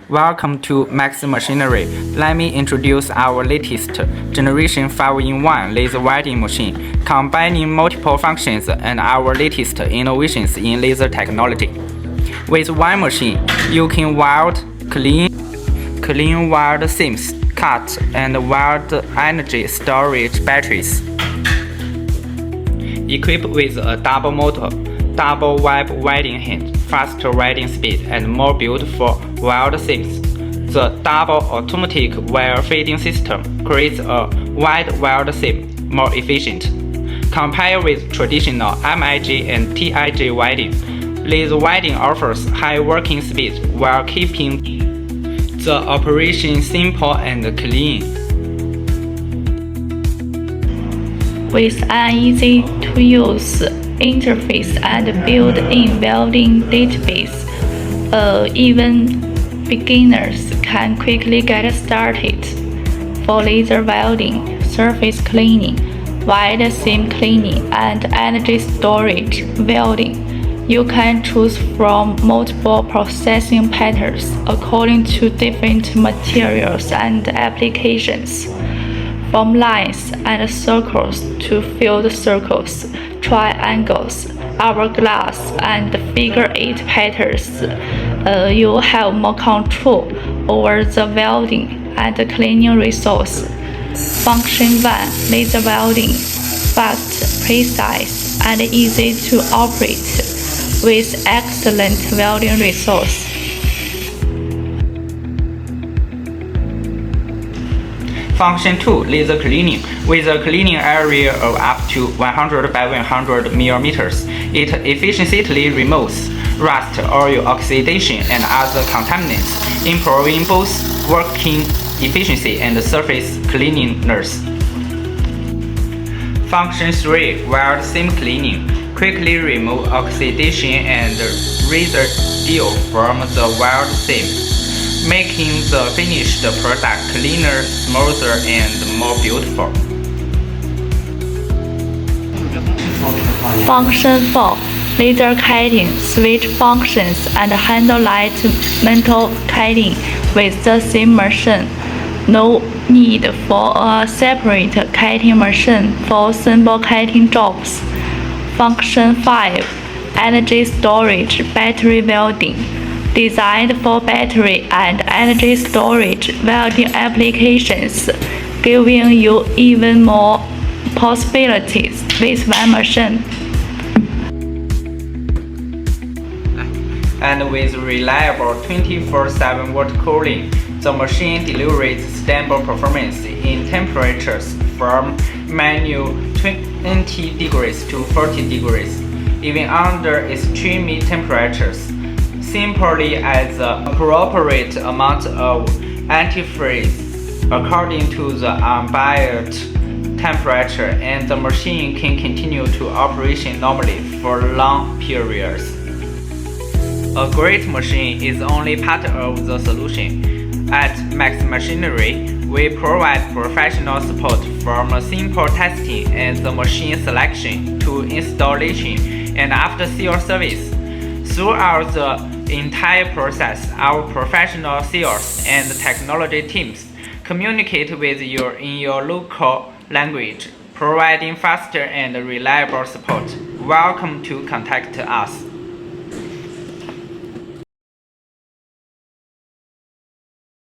Welcome to Max Machinery. Let me introduce our latest Generation 5-in-1 laser welding machine, combining multiple functions and our latest innovations in laser technology. With one machine, you can weld, clean weld seams, cut and weld energy storage batteries. Equipped with a double motor, double web welding hinge, faster welding speed, and more beautiful weld seams. The double automatic wire feeding system creates a wide weld seam more efficient. Compared with traditional MIG and TIG welding, laser welding offers high working speed while keeping the operation simple and clean. With an easy-to-use interface and built-in welding database, even beginners can quickly get started. For laser welding, surface cleaning, wide seam cleaning, and energy storage welding, you can choose from multiple processing patterns according to different materials and applications. From lines and circles to filled circles, triangles, hourglass, and figure-8 patterns, you have more control over the welding and cleaning resource. Function 1: laser welding, fast, precise, and easy to operate with excellent welding resource. Function 2: laser cleaning. With a cleaning area of up to 100 by 100 millimeters, it efficiently removes rust, oil oxidation, and other contaminants, improving both working efficiency and surface cleanliness. Function 3: weld seam cleaning. Quickly remove oxidation and residue from the weld seam, making the finished product cleaner, smoother, and more beautiful. Function 4: laser cutting. Switch functions and handle light metal cutting with the same machine. No need for a separate cutting machine for simple cutting jobs. Function 5: energy storage battery welding. Designed for battery and energy storage welding applications, giving you even more possibilities with one machine. And with reliable 24/7 water cooling, the machine delivers stable performance in temperatures from -20 degrees to 40 degrees, even under extreme temperatures. Simply adds the appropriate amount of antifreeze according to the ambient temperature, and the machine can continue to operation normally for long periods. A great machine is only part of the solution. At Max Machinery, we provide professional support from simple testing and the machine selection to installation and after-sale service. Throughout the entire process, our professional sales and technology teams communicate with you in your local language, providing faster and reliable support. Welcome to contact us.